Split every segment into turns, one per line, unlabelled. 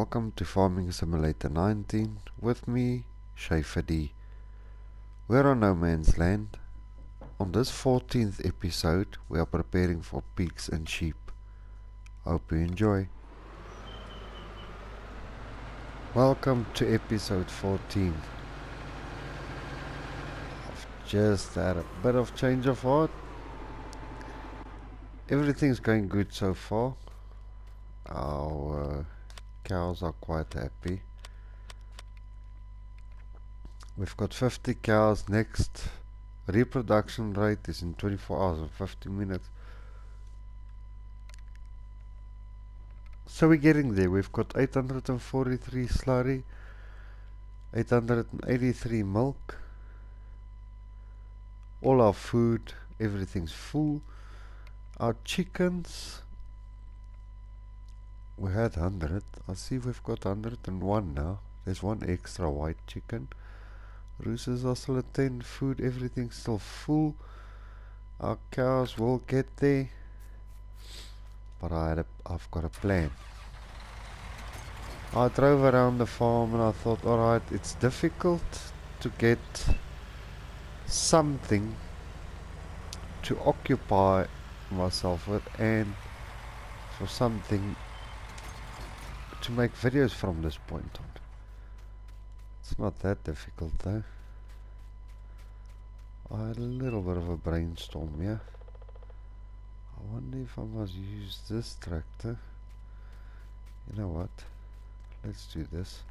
welcome to Farming Simulator 19 with me, Schaefer D. We're on no man's land. On this 14th episode, we are preparing for pigs and sheep. Hope you enjoy. Welcome to episode 14. I've just had a bit of change of heart. Everything's going good so far. Our cows are quite happy. We've got 50 cows. Next reproduction rate is in 24 hours and 50 minutes. So we're getting there. We've got 843 slurry, 883 milk, all our food, everything's full. Our chickens, we had 100. I see we've got 101 now. There's one extra white chicken. Roosters are still at 10. Food, everything's still full. Our cows will get there. But I've got a plan. I drove around the farm and I thought, alright, it's difficult to get something to occupy myself with and for something to make videos from this point on. It's not that difficult though. I had a little bit of a brainstorm here. I wonder if I must use this tractor. You know what? Let's do this.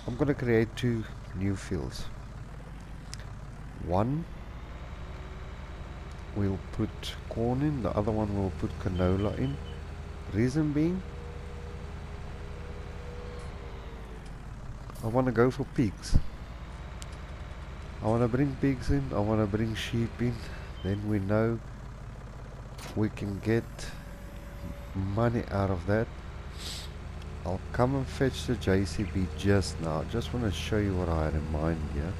I'm gonna create two new fields. One we'll put corn in, the other one we'll put canola in. Reason being, I want to go for pigs. I want to bring pigs in, I want to bring sheep in. Then we know we can get money out of that. I'll come and fetch the JCB just now. I just want to show you what I had in mind here.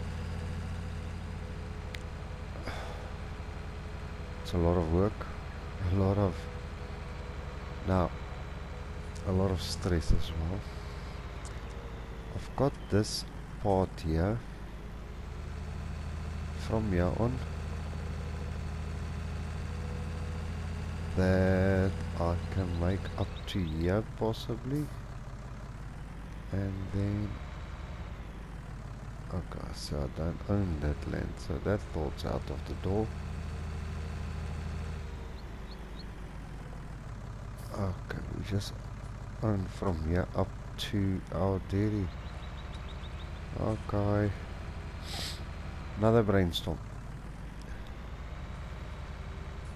It's a lot of work, a lot of stress as well. I've got this part here. From here on, that I can make up to here possibly, and then okay, so I don't own that land, so that falls out of the door. Okay, we just own from here up to our dairy. Okay, another brainstorm.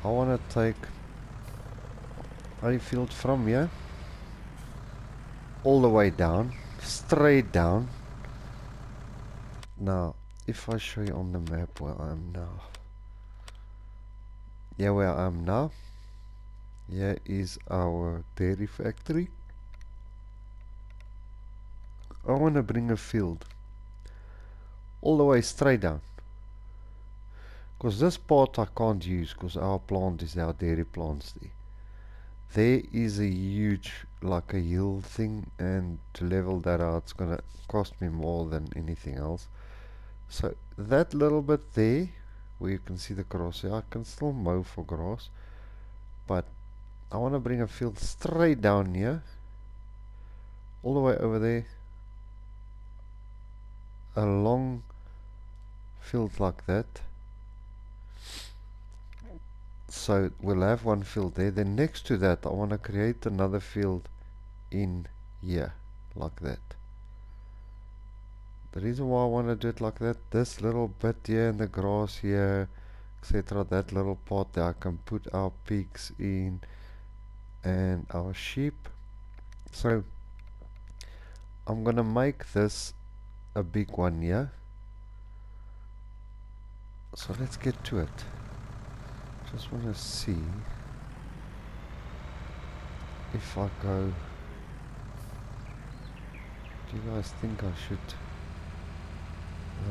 I want to take a field from here all the way down, straight down. Now if I show you on the map where I am now, where I am now, here is our dairy factory. I want to bring a field all the way straight down, because this part I can't use because our plant is our dairy plants there. There is a huge, like a hill thing, and to level that out it's gonna cost me more than anything else. So that little bit there where you can see the grass here, I can still mow for grass, but I want to bring a field straight down here, all the way over there, a long field like that. So we'll have one field there. Then next to that I want to create another field in here like that. The reason why I want to do it like that, this little bit here and the grass here, etc., that little part there, I can put our pigs in and our sheep. So I'm gonna make this a big one here. So let's get to it. Just want to see if I go. Do you guys think I should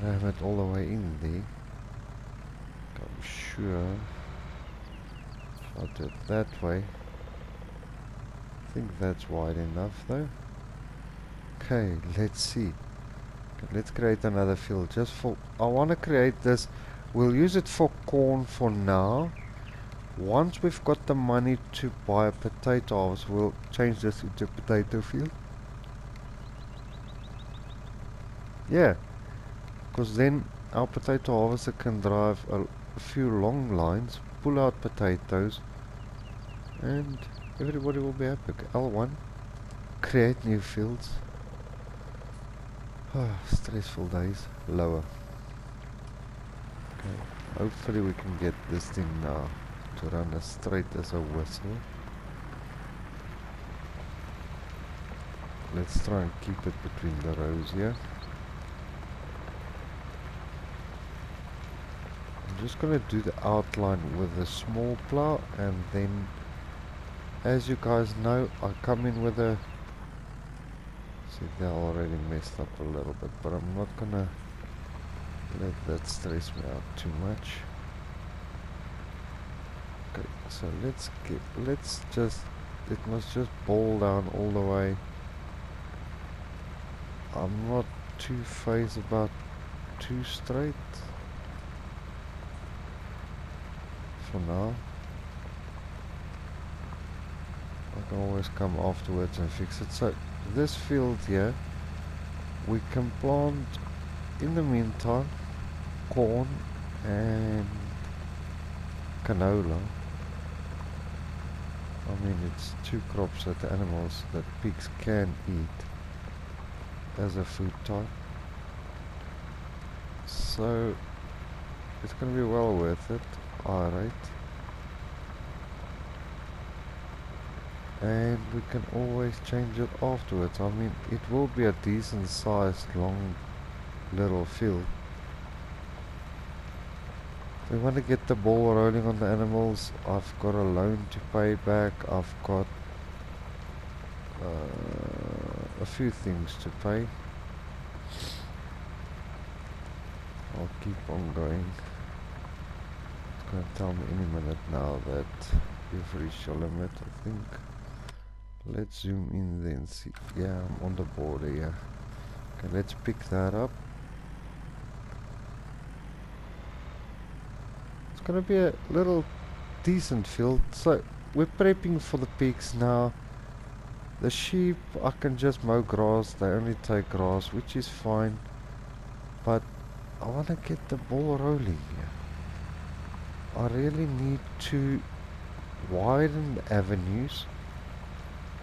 ram it all the way in there? I'm sure if I do it that way, I think that's wide enough though. Okay, let's see. Okay, let's create another field just for, I want to create this. We'll use it for corn for now. Once we've got the money to buy a potato harvest, we'll change this into potato field. Yeah, because then our potato harvester can drive a few long lines, pull out potatoes, and everybody will be happy. Okay, L1, create new fields. Stressful days. Lower. Okay, hopefully we can get this thing now to run as straight as a whistle. Let's try and keep it between the rows here. I'm just going to do the outline with a small plow, and then, as you guys know, I come in with a... See, they're already messed up a little bit, but I'm not going to let that stress me out too much. Okay, so let's just, it must just boil down all the way. I'm not too phased about too straight for now. I can always come afterwards and fix it. So this field here, we can plant in the meantime corn and canola. I mean, it's two crops that the animals, that pigs can eat as a food type. So it's going to be well worth it, alright. And we can always change it afterwards. I mean, it will be a decent sized long little field. We want to get the ball rolling on the animals. I've got a loan to pay back. I've got a few things to pay. I'll keep on going. It's going to tell me any minute now that you've reached your limit, I think. Let's zoom in then see. Yeah, I'm on the border here. Okay, let's pick that up. It's gonna be a little decent field. So we're prepping for the pigs now. The sheep, I can just mow grass. They only take grass, which is fine. But I want to get the ball rolling here. I really need to widen the avenues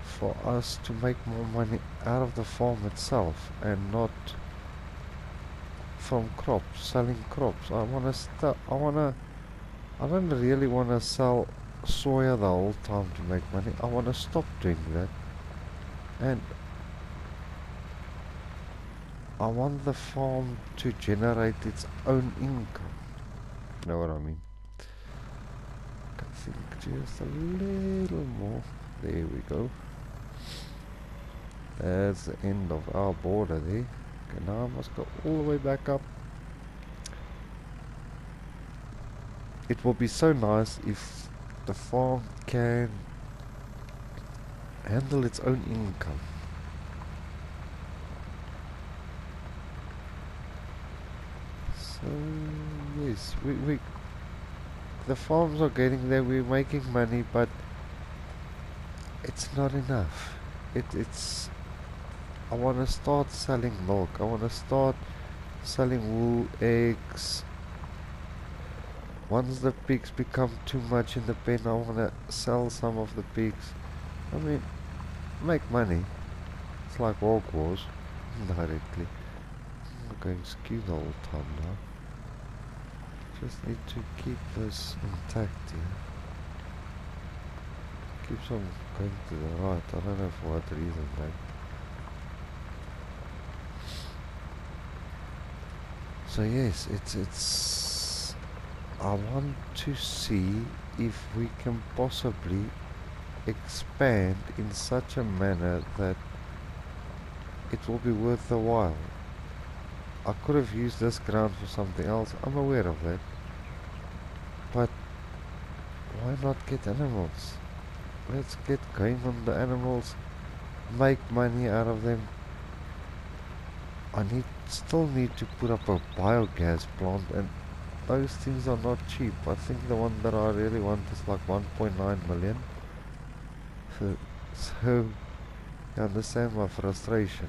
for us to make more money out of the farm itself and not from crops, selling crops. I don't really want to sell soya the whole time to make money. I want to stop doing that, and I want the farm to generate its own income. You know what I mean? I think just a little more. There we go. That's the end of our border there. Okay, now I must go all the way back up. It will be so nice if the farm can handle its own income. So yes, we the farms are getting there. We're making money, but it's not enough. It's I want to start selling milk. I want to start selling wool, eggs. Once the pigs become too much in the pen, I want to sell some of the pigs. I mean, make money. It's like World Wars, indirectly. I'm not going skew the whole time now. Just need to keep this intact here. Keeps on going to the right. I don't know for what reason, though. So yes, it's I want to see if we can possibly expand in such a manner that it will be worth the while. I could have used this ground for something else, I'm aware of that, but why not get animals? Let's get going on the animals, make money out of them, still need to put up a biogas plant, and those things are not cheap. I think the one that I really want is like 1.9 million. So you understand my frustration.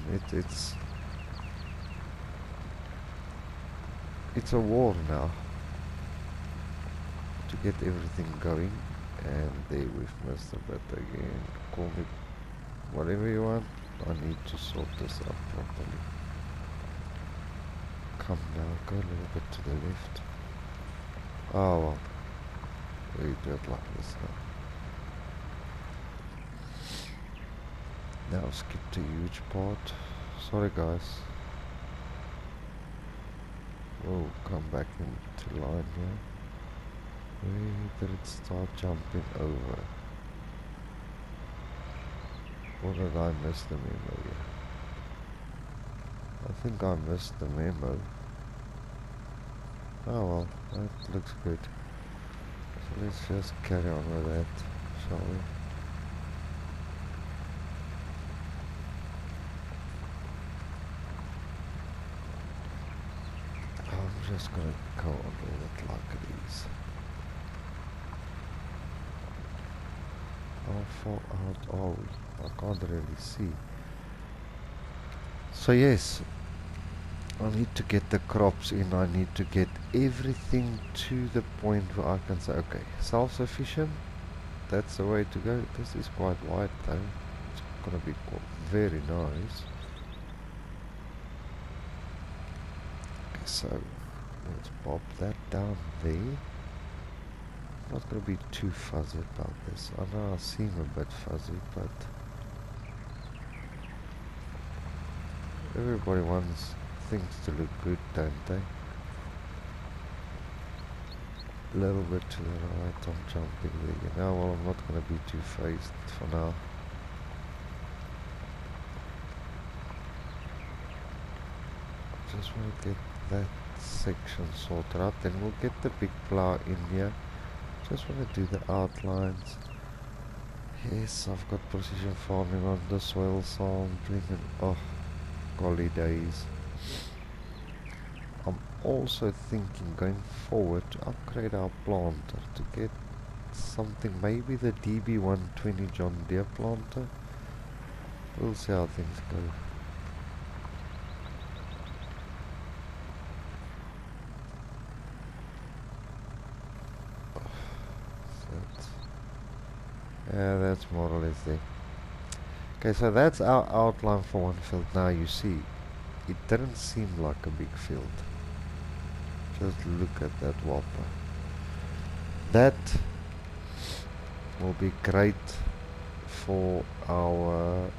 It's a war now to get everything going. And there we've missed a bit again. Call me whatever you want. I need to sort this out properly. Come now, go a little bit to the left. Oh well, we do it like this now. Now skip the huge part. Sorry guys. We'll come back into line here. Where did it start jumping over? Or did I miss the memo here? I think I missed the memo. Oh well, that looks good. So let's just carry on with that, shall we? I'm just gonna go on with it like it is. How far out are we? I can't really see. So yes, I need to get the crops in. I need to get everything to the point where I can say, okay, self-sufficient, that's the way to go. This is quite wide though. It's gonna be very nice. Okay, so let's pop that down there. Not gonna be too fuzzy about this. I know I seem a bit fuzzy, but everybody wants things to look good, don't they? A little bit to the right, I'm jumping there. You know, well, I'm not gonna be too phased for now. Just want to get that section sorted out, then we'll get the big plow in here. Just want to do the outlines. Yes, I've got precision farming on the soil sampling and oh, golly days. I'm also thinking going forward to upgrade our planter to get something, maybe the DB120 John Deere planter. We'll see how things go. Yeah, that's more or less there. Okay, so that's our outline for one field. Now you see, it didn't seem like a big field. Just look at that whopper. That will be great for our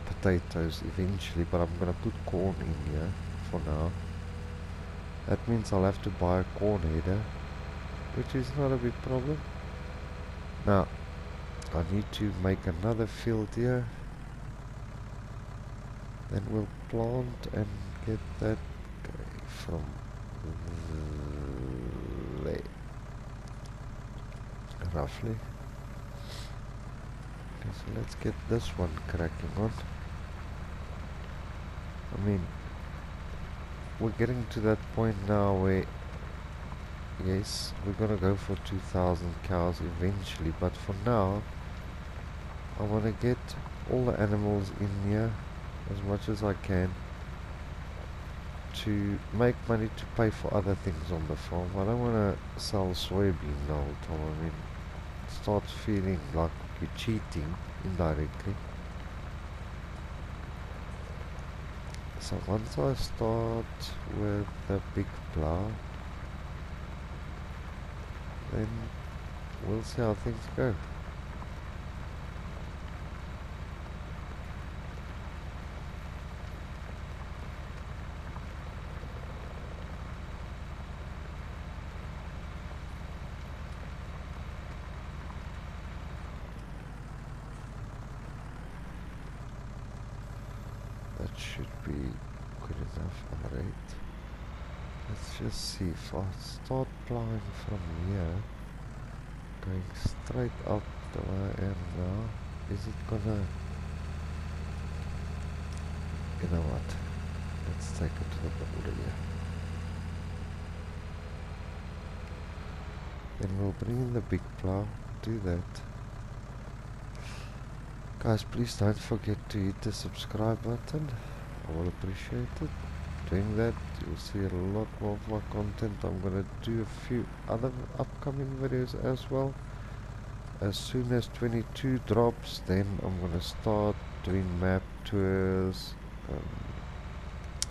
potatoes eventually, but I'm gonna put corn in here for now. That means I'll have to buy a corn header, which is not a big problem. Now I need to make another field here, then we'll plant and get that from there, roughly. Okay, so let's get this one cracking on. I mean, we're getting to that point now where yes, we're gonna go for 2,000 cows eventually, but for now I want to get all the animals in here as much as I can to make money to pay for other things on the farm. I don't want to sell soybean the whole time. I mean, it starts feeling like you're cheating indirectly. So once I start with the big plow, then we'll see how things go. That should be good enough, alright. Let's just see if I start plowing from here, going straight up the way I am now, is it gonna, you know what, Let's take it to the border here. Then we'll bring in the big plow, do that. Guys, please don't forget to hit the subscribe button. I will appreciate it. Doing that, you'll see a lot more of my content. I'm gonna do a few other upcoming videos as well. As soon as 22 drops, then I'm gonna start doing map tours.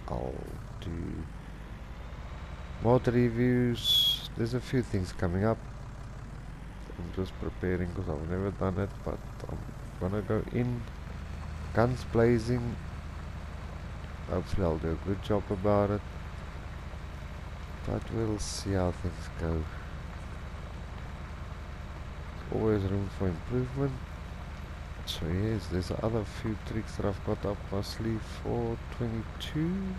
I'll do mod reviews. There's a few things coming up. I'm just preparing because I've never done it, but I'm gonna go in guns blazing. Hopefully I'll do a good job about it, but we'll see how things go. There's always room for improvement. So yes, there's other few tricks that I've got up my sleeve for 22.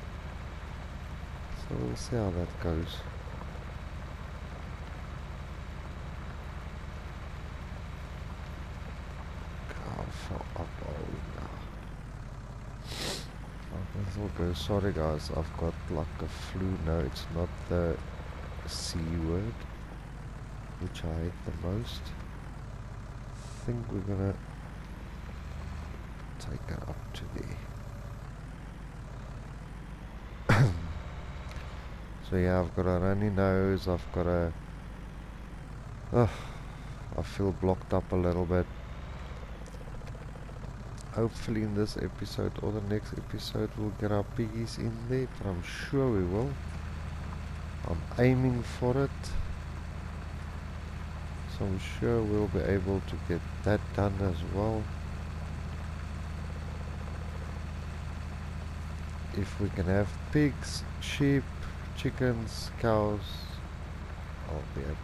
So we'll see how that goes. How far up are we now? This will go. Sorry guys, I've got like a flu. No, it's not the C word, which I hate the most. I think we're gonna take it up to there. So yeah, I've got a runny nose, I've got a... I feel blocked up a little bit. Hopefully in this episode or the next episode we'll get our piggies in there, but I'm sure we will. I'm aiming for it. So I'm sure we'll be able to get that done as well. If we can have pigs, sheep, chickens, cows, I'll be happy.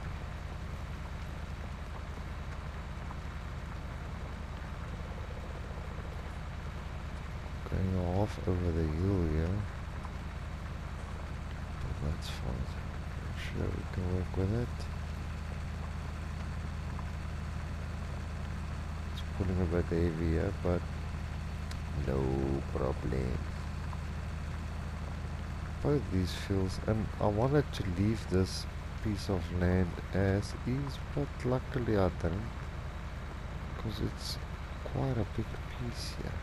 Going off over the hill here, but that's fine. I'm sure we can work with it. It's pulling a bit heavy here, but no problem. Both these fields, and I wanted to leave this piece of land as is, but luckily I didn't, because it's quite a big piece here.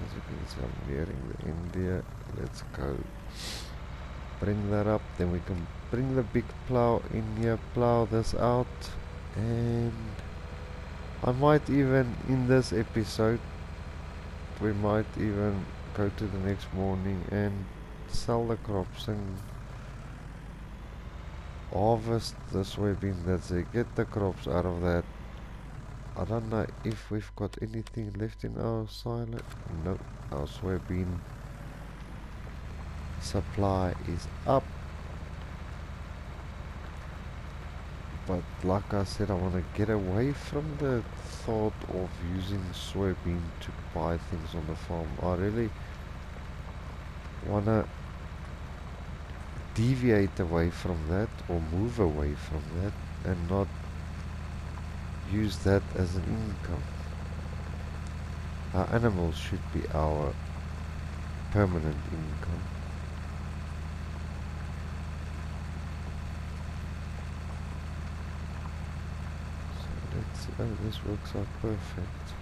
As you can see, I'm nearing the end here. Let's go. Bring that up, then we can bring the big plow in here, plow this out, and I might even, in this episode, we might even go to the next morning and sell the crops and harvest the soybean that's there, get the crops out of that. I don't know if we've got anything left in our silo. No, our soybean supply is up. But like I said, I want to get away from the thought of using soybean to buy things on the farm. I really want to deviate away from that, or move away from that, and not use that as an income. Our animals should be our permanent income. So let's see. Oh, this works out perfect.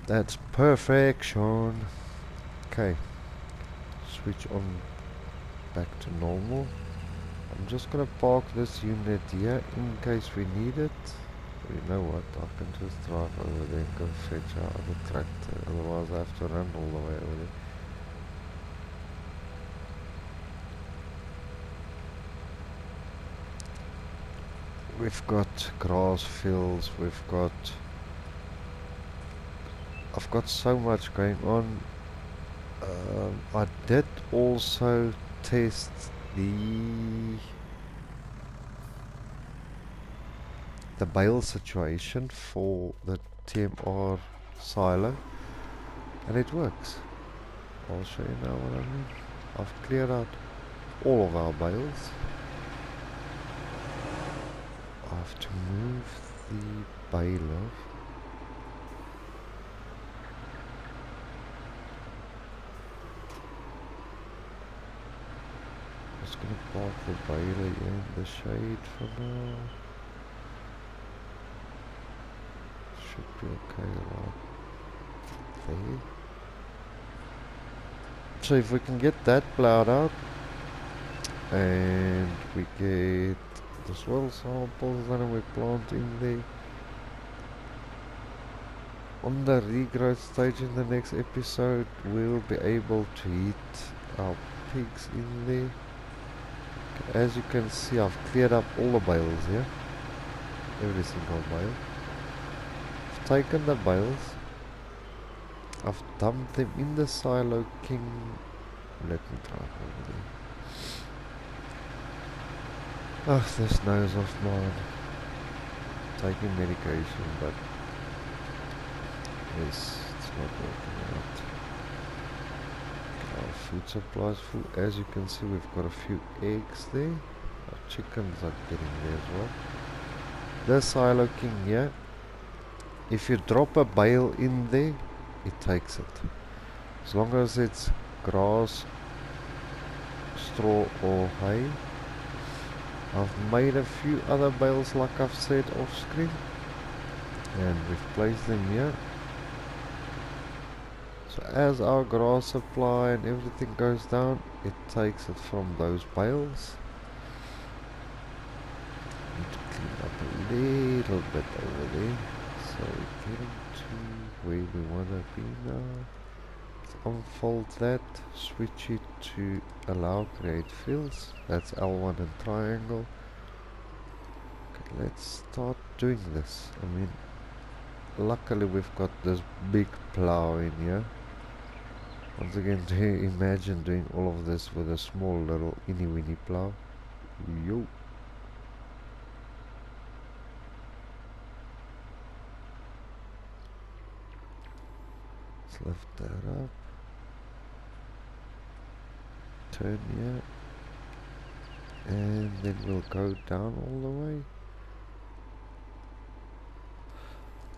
That's perfection. Okay, switch on back to normal. I'm just gonna park this unit here in case we need it. You know what, I can just drive over there and go fetch our other tractor, otherwise I have to run all the way over there. We've got grass fields, I've got so much going on. I did also test the bale situation for the TMR silo, and it works. I'll show you now what I mean. I've cleared out all of our bales. have to move the baler. Just gonna park the baler in the shade for now. Should be okay right there. So if we can get that plowed out and we get the soil samples, then we plant in there. On the regrowth stage in the next episode, we'll be able to hit our pigs in there. As you can see, I've cleared up all the bales here. Every single bale. I've taken the bales. I've dumped them in the silo king. Let me drive over there. Ah, this nose of mine. Taking medication, but yes, it's not working out. Our food supply is full. As you can see, we've got a few eggs there. Our chickens are getting there as well. The silo king here, if you drop a bale in there, it takes it. As long as it's grass, straw or hay. I've made a few other bales like I've said off screen, and we've placed them here. So as our grass supply and everything goes down, it takes it from those bales. Need to clean up a little bit over there. So we're getting to where we want to be now. Let's unfold that, switch it to allow create fields. That's L1 and triangle. Okay, let's start doing this. I mean, luckily we've got this big plow in here. Once again, imagine doing all of this with a small little weeny plow. Yo. Let's lift that up. Turn here. And then we'll go down all the way.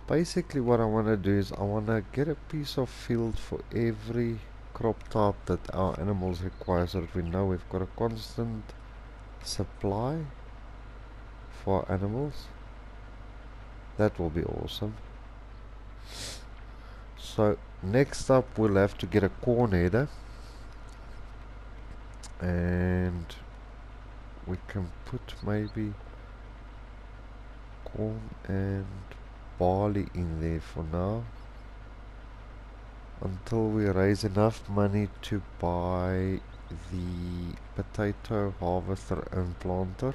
Basically what I want to do is I want to get a piece of field for every crop type that our animals require, so that we know we've got a constant supply for our animals. That will be awesome. So next up we'll have to get a corn header, and we can put maybe corn and barley in there for now, until we raise enough money to buy the potato harvester and planter.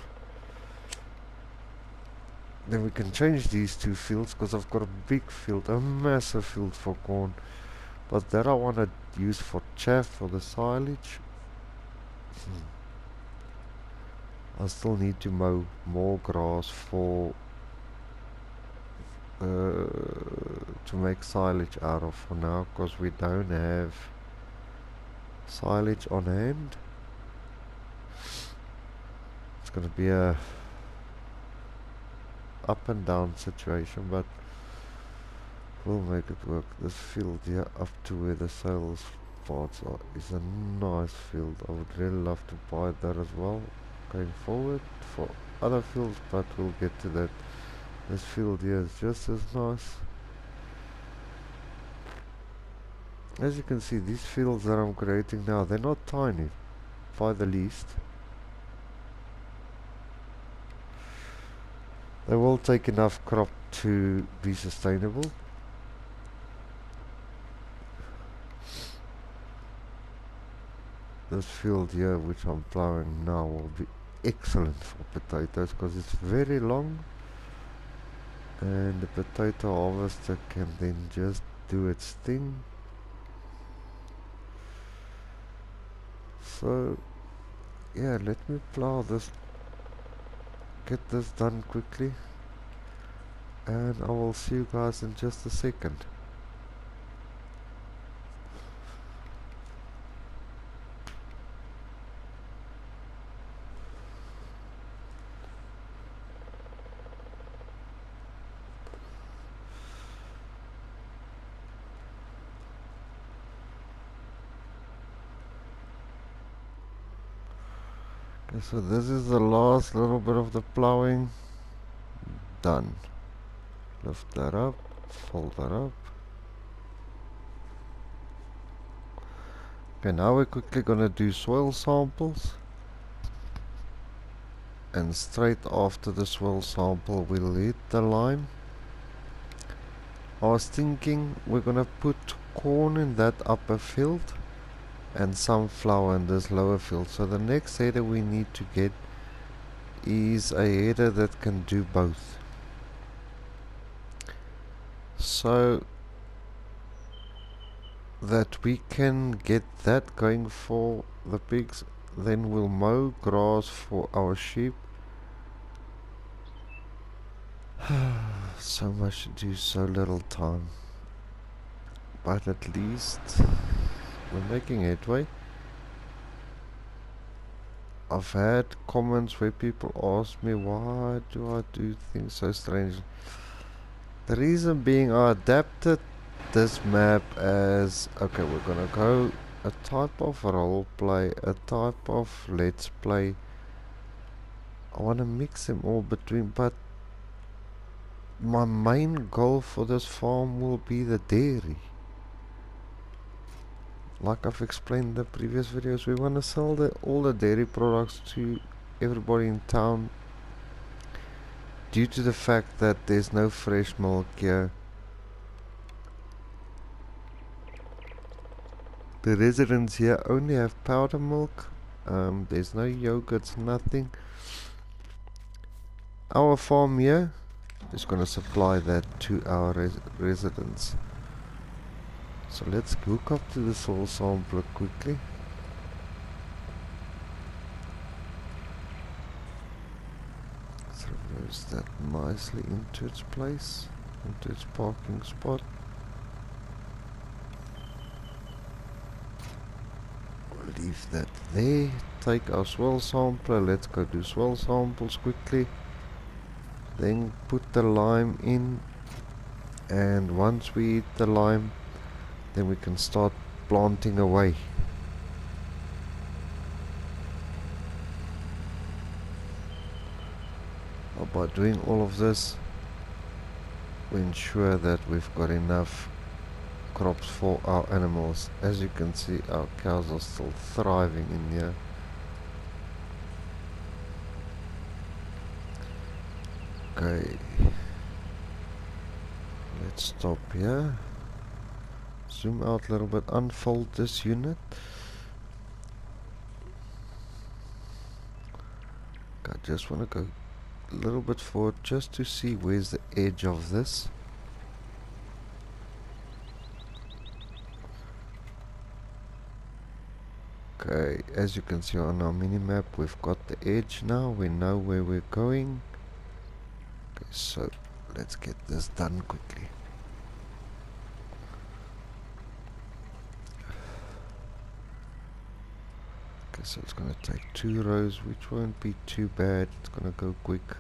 Then we can change these two fields, because I've got a big field, a massive field for corn, but that I want to use for chaff, for the silage. I still need to mow more grass for to make silage out of for now, because we don't have silage on hand. It's gonna be a up and down situation, but we'll make it work. This field here up to where the sales parts are is a nice field. I would really love to buy that as well going forward for other fields, but we'll get to that. This field here is just as nice. As you can see, these fields that I'm creating now, they're not tiny by the least. They will take enough crop to be sustainable. This field here, which I'm plowing now, will be excellent for potatoes, because it's very long, and the potato harvester can then just do its thing. So yeah, let me plow this, get this done quickly, and I will see you guys in just a second. Okay, so this is the last little bit of the plowing done. Lift that up, fold that up. Okay, now we're quickly gonna do soil samples, and straight after the soil sample we'll hit the lime. I was thinking we're gonna put corn in that upper field and sunflower in this lower field. So the next header we need to get is a header that can do both. So that we can get that going for the pigs, then we'll mow grass for our sheep. So much to do, so little time, but at least we're making headway. I've had comments where people ask me why do I do things so strange. The reason being I adapted this map as, okay, we're gonna go a type of role play, a type of let's play. I want to mix them all between, but my main goal for this farm will be the dairy. Like I've explained in the previous videos, we want to sell all the dairy products to everybody in town, due to the fact that there's no fresh milk here. The residents here only have powder milk. There's no yogurts, nothing. Our farm here is going to supply that to our residents. So let's hook up to the soil sampler quickly. Throws that nicely into its place, into its parking spot. Leave that there. Take our soil sampler. Let's go do soil samples quickly. Then put the lime in, and once we hit the lime, then we can start planting away. By doing all of this, we ensure that we've got enough crops for our animals. As you can see, our cows are still thriving in here. Okay, let's stop here, zoom out a little bit, unfold this unit. I just want to go a little bit forward just to see where's the edge of this. Okay, as you can see on our mini map, we've got the edge now. We know where we're going. Okay, so let's get this done quickly. Okay, so it's going to take 2 rows, which won't be too bad. It's going to go quick.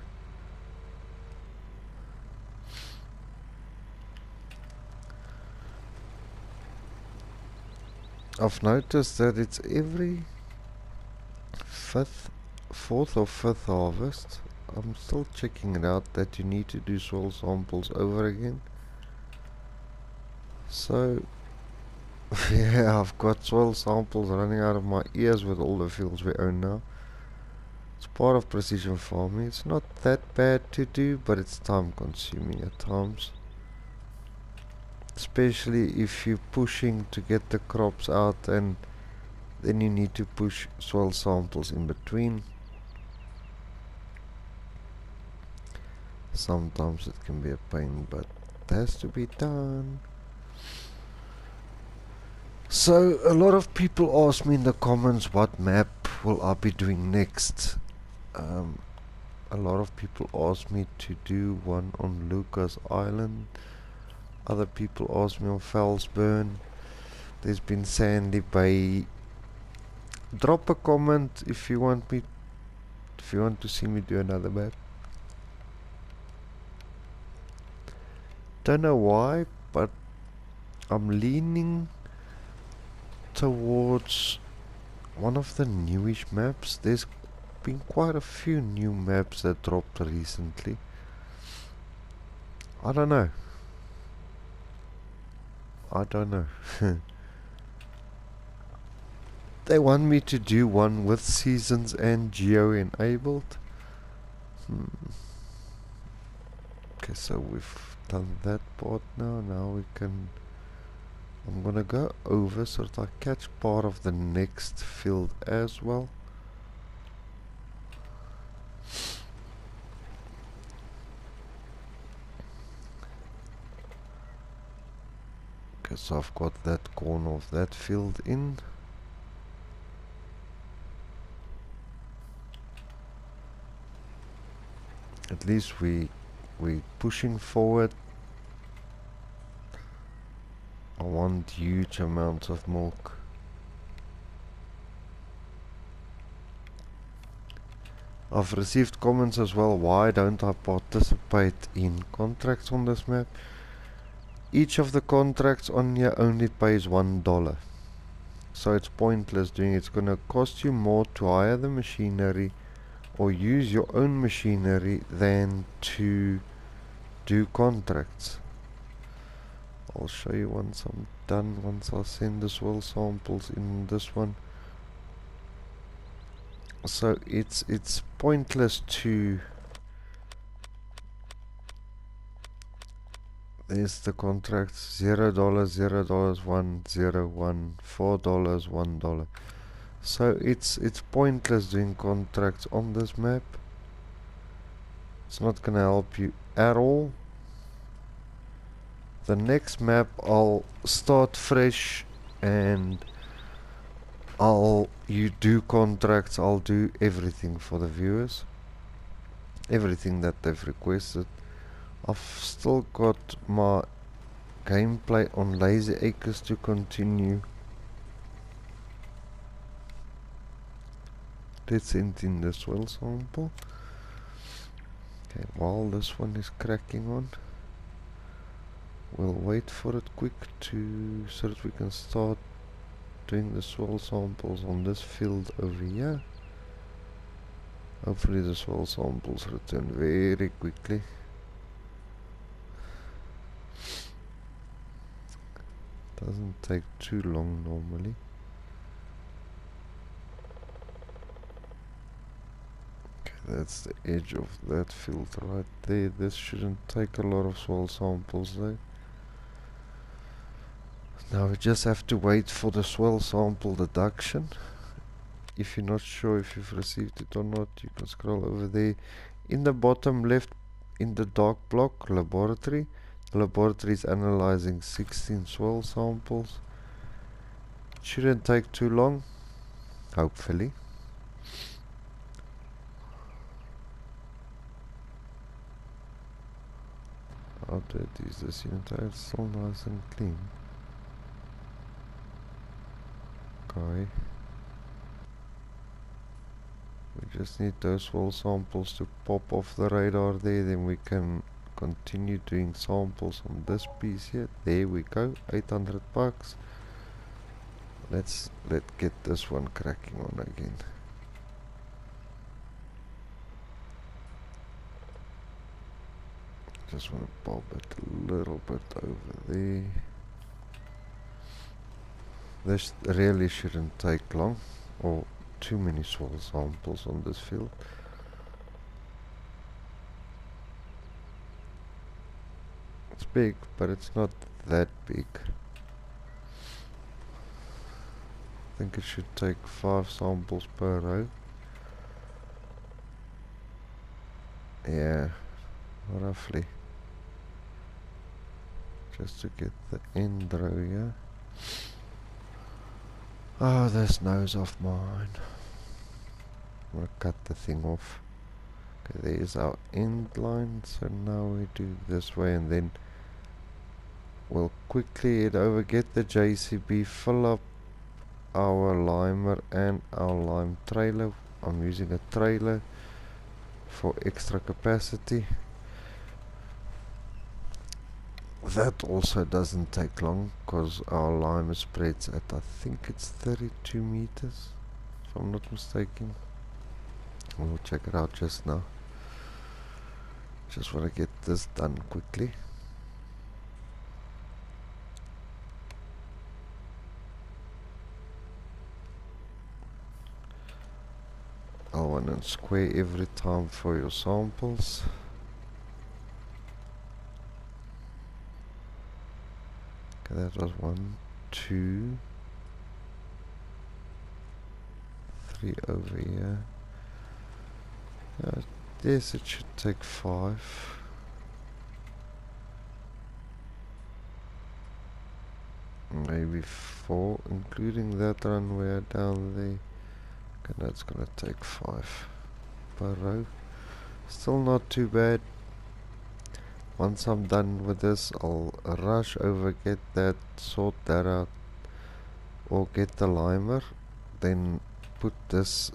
I've noticed that it's every 4th or 5th harvest. I'm still checking it out that you need to do soil samples over again. So yeah, I've got soil samples running out of my ears with all the fields we own now. It's part of precision farming. It's not that bad to do, but it's time consuming at times. Especially if you're pushing to get the crops out, and then you need to push soil samples in between. Sometimes it can be a pain, but it has to be done. So a lot of people ask me in the comments what map will I be doing next. A lot of people ask me to do one on Lucas Island. Other people ask me on Felsburn. There's been Sandy Bay. Drop a comment if you want to see me do another map. Don't know why, but I'm leaning towards one of the newish maps. There's been quite a few new maps that dropped recently. I don't know. They want me to do one with seasons and geo enabled. Okay, so we've done that part now. Now we can... I'm gonna go over so that I catch part of the next field as well. Okay, so I've got that corner of that field in. At least we're pushing forward. I want huge amounts of milk. I've received comments as well, why don't I participate in contracts on this map? Each of the contracts on here only pays $1. So it's pointless doing it. It's gonna cost you more to hire the machinery or use your own machinery than to do contracts. I'll show you once I'm done, once I send the soil samples in this one. So it's pointless to... There's the contracts, $0, $0, $1, $0, $1, $4, $1. So it's pointless doing contracts on this map. It's not gonna help you at all. The next map I'll start fresh and you do contracts, I'll do everything for the viewers. Everything that they've requested. I've still got my gameplay on Lazy Acres to continue. Let's send in the soil sample. Okay, while this one is cracking on, we'll wait for it quick so that we can start doing the soil samples on this field over here. Hopefully the soil samples return very quickly. Doesn't take too long normally. Okay, that's the edge of that field right there. This shouldn't take a lot of soil samples though. Now we just have to wait for the soil sample deduction. If you're not sure if you've received it or not, you can scroll over there. In the bottom left, in the dark block, laboratory. The laboratory is analyzing 16 soil samples. It shouldn't take too long, hopefully. How dirty is this unit? It's still nice and clean. Okay. We just need those soil samples to pop off the radar there, then we can continue doing samples on this piece here. There we go, 800 bucks. Let's get this one cracking on again. Just want to pop it a little bit over there. This really shouldn't take long, or too many soil samples on this field. It's big, but it's not that big. I think it should take 5 samples per row. Yeah, roughly. Just to get the end row here. Oh, this nose of mine. I'm gonna cut the thing off. Okay, there's our end line. So now we do this way, and then we'll quickly head over, get the JCB, fill up our limer and our lime trailer. I'm using a trailer for extra capacity. That also doesn't take long because our lime spreads at, I think it's 32 meters, if I'm not mistaken. We'll check it out just now. Just want to get this done quickly. L1 and square every time for your samples. Okay, that was 1, 2, 3 over here. Yes, it should take 5. Maybe 4, including that runway down there. Okay, that's gonna take 5 per row. Still not too bad. Once I'm done with this, I'll rush over, get that, sort that out, or get the limer, then put this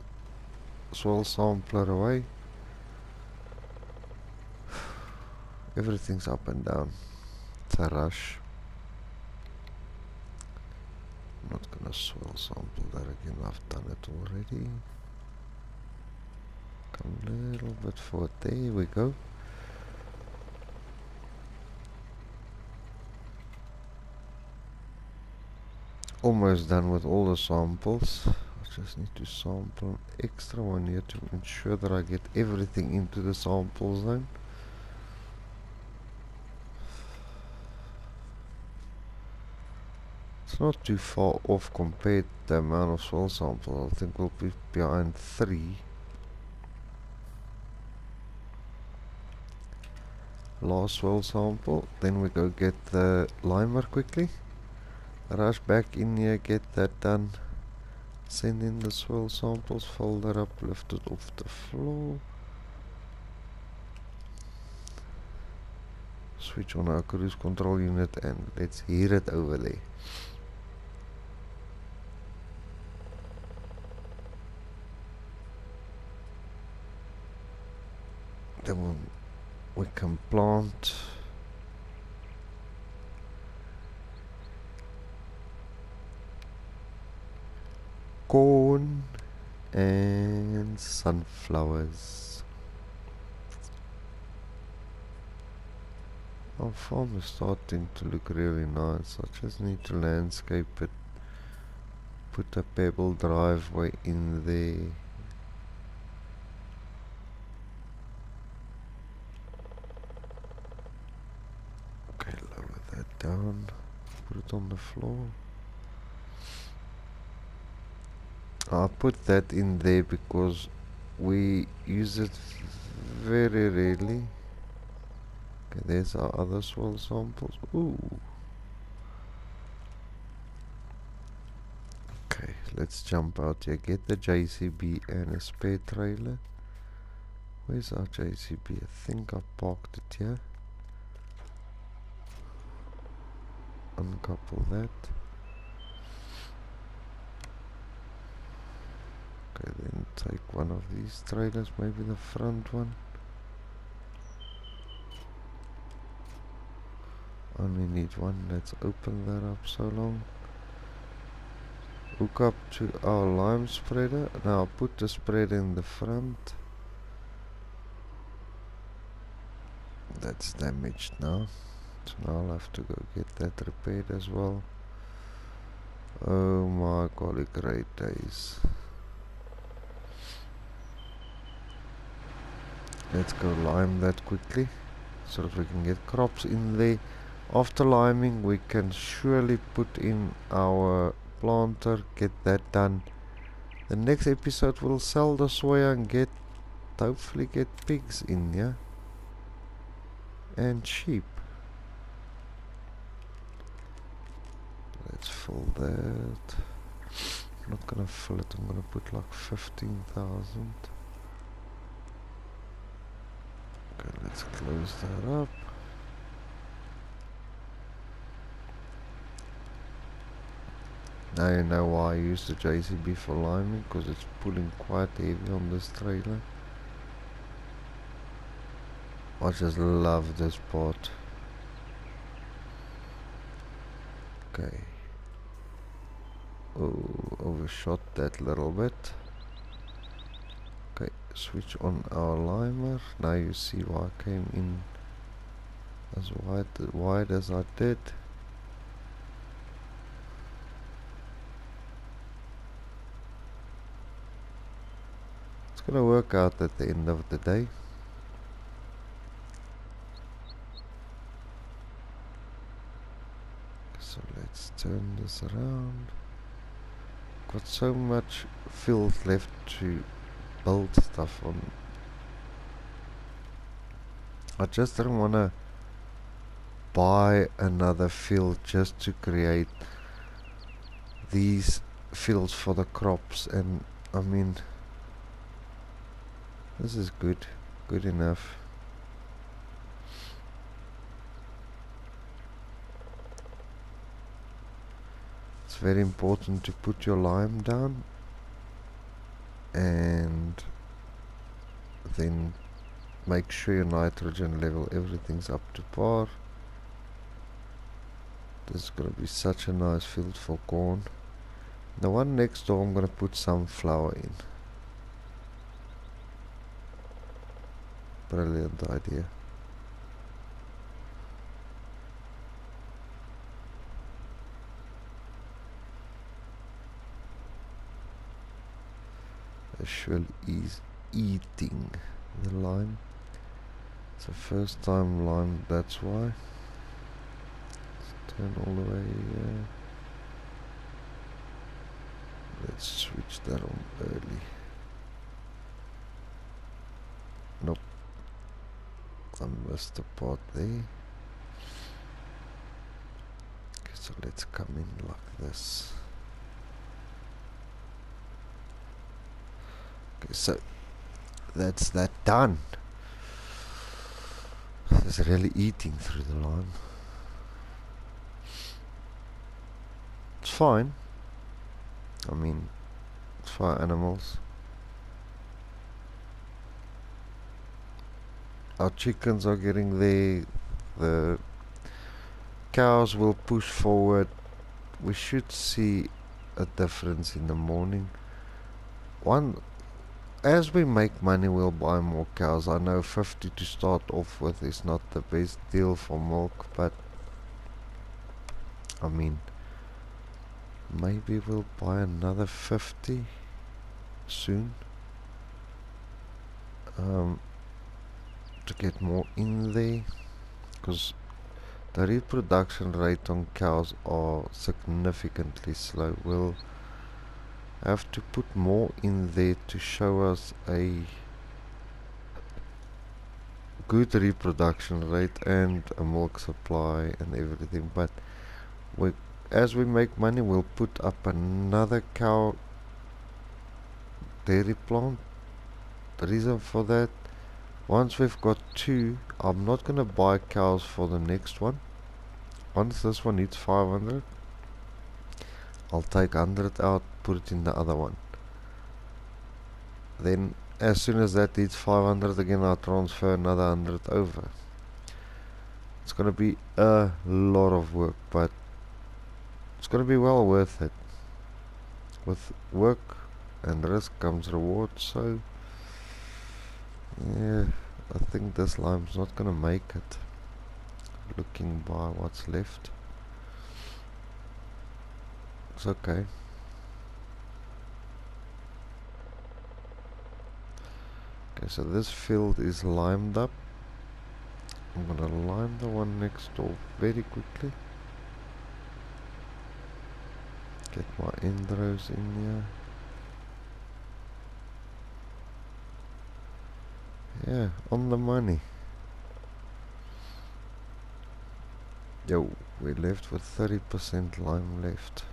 soil sampler away. Everything's up and down. It's a rush. I'm not gonna soil sample that again, I've done it already. Come a little bit forward, there we go. Almost done with all the samples. I just need to sample an extra one here to ensure that I get everything into the sample zone. It's not too far off compared to the amount of soil samples. I think we'll be behind 3. Last soil sample, then we go get the limer quickly. Rush back in here, get that done. Send in the soil samples, fold it up, lift it off the floor. Switch on our cruise control unit and let's hear it over there. Then we can plant corn and sunflowers. Our farm is starting to look really nice. I just need to landscape it, put a pebble driveway in there. Okay, lower that down, put it on the floor. I put that in there because we use it very rarely. Okay, there's our other soil samples. Ooh. Okay, let's jump out here. Get the JCB and a spare trailer. Where's our JCB? I think I parked it here. Uncouple that. Okay, then take one of these trailers, maybe the front one. Only need one. Let's open that up so long. Hook up to our lime spreader. Now put the spreader in the front. That's damaged now, so now I'll have to go get that repaired as well. Oh my golly great days. Let's go lime that quickly so that we can get crops in there. After liming we can surely put in our planter, get that done. The next episode we'll sell the soya and hopefully get pigs in here and sheep. Let's fill that. I'm not gonna fill it, I'm gonna put like 15,000. Okay, let's close that up. Now you know why I use the JCB for liming, because it's pulling quite heavy on this trailer. I just love this part. Okay. Oh, overshot that little bit. Okay, switch on our limer. Now you see why I came in as wide as I did. It's gonna work out at the end of the day. So let's turn this around. Got so much field left to build stuff on. I just don't want to buy another field just to create these fields for the crops, and I mean, this is good enough. It's very important to put your lime down and then make sure your nitrogen level, everything's up to par. This is going to be such a nice field for corn. The one next door I'm going to put sunflower in. Brilliant idea. Ashwell is eating the lime. It's the first time lime, that's why. Let's turn all the way here. Let's switch that on early. Nope. I missed the part there. Okay, so let's come in like this. Okay, so that's that done. It's really eating through the lime. It's fine. I mean, it's for animals. Our chickens are getting there. The cows will push forward. We should see a difference in the morning. As we make money, we'll buy more cows. I know 50 to start off with is not the best deal for milk, but I mean, maybe we'll buy another 50 soon to get more in there, because the reproduction rate on cows are significantly slow. We'll have to put more in there to show us a good reproduction rate and a milk supply and everything, but as we make money, we'll put up another cow dairy plant. The reason for that, once we've got 2, I'm not gonna buy cows for the next one. Once this one hits 500, I'll take 100 out, put it in the other one. Then as soon as that hits 500 again, I'll transfer another 100 over. It's gonna be a lot of work, but it's gonna be well worth it. With work and risk comes reward, so yeah, I think this lime's not gonna make it. Looking by what's left, it's okay. Okay, so this field is limed up. I'm gonna lime the one next door very quickly. Get my end rows in here. Yeah, on the money. Yo, we're left with 30% lime left.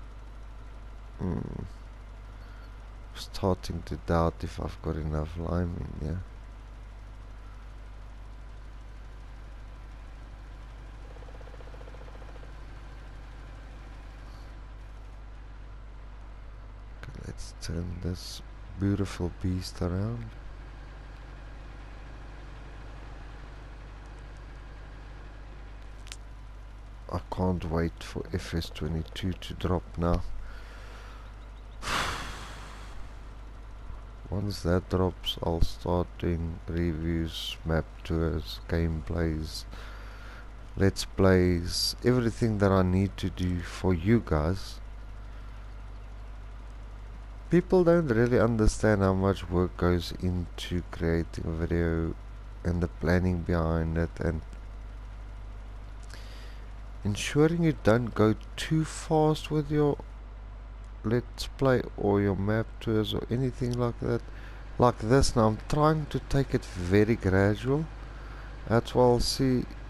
Starting to doubt if I've got enough lime in here. Okay, let's turn this beautiful beast around. I can't wait for FS22 to drop now. once that drops, I'll start doing reviews, map tours, gameplays, let's plays, everything that I need to do for you guys. People don't really understand how much work goes into creating a video and the planning behind it, and ensuring you don't go too fast with your let's play or your map tours or anything like that. Like this now, I'm trying to take it very gradual. That's why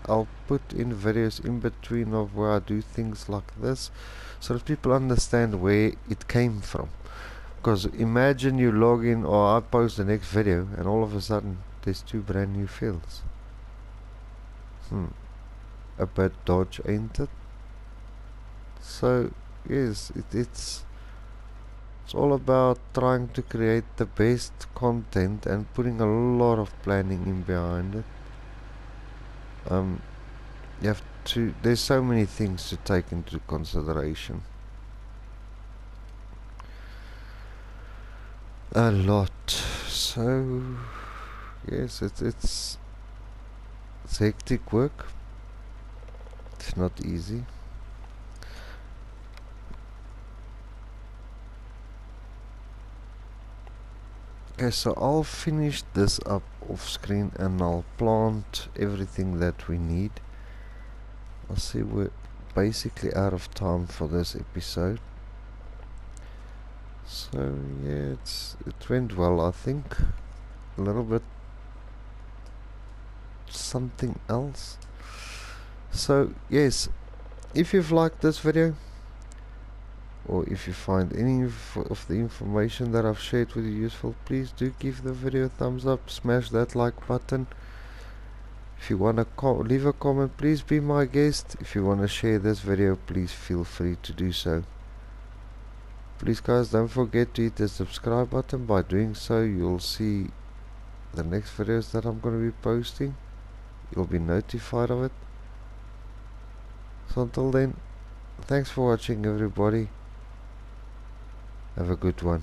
I'll put in videos in between of where I do things like this, so that people understand where it came from. Because imagine you log in or I post the next video and all of a sudden there's 2 brand new fields. A bit dodge, ain't it? So yes, it's all about trying to create the best content and putting a lot of planning in behind it. You have to, there's so many things to take into consideration. A lot. So yes, it's hectic work. It's not easy. Okay, so I'll finish this up off screen and I'll plant everything that we need. I'll see we're basically out of time for this episode. So yeah, it went well, I think. A little bit something else. So yes, if you've liked this video, or if you find any of the information that I've shared with you useful, please do give the video a thumbs up, smash that like button. If you want to leave a comment, please be my guest. If you want to share this video, please feel free to do so. Please guys, don't forget to hit the subscribe button. By doing so, you'll see the next videos that I'm going to be posting. You'll be notified of it. So until then, thanks for watching everybody. Have a good one.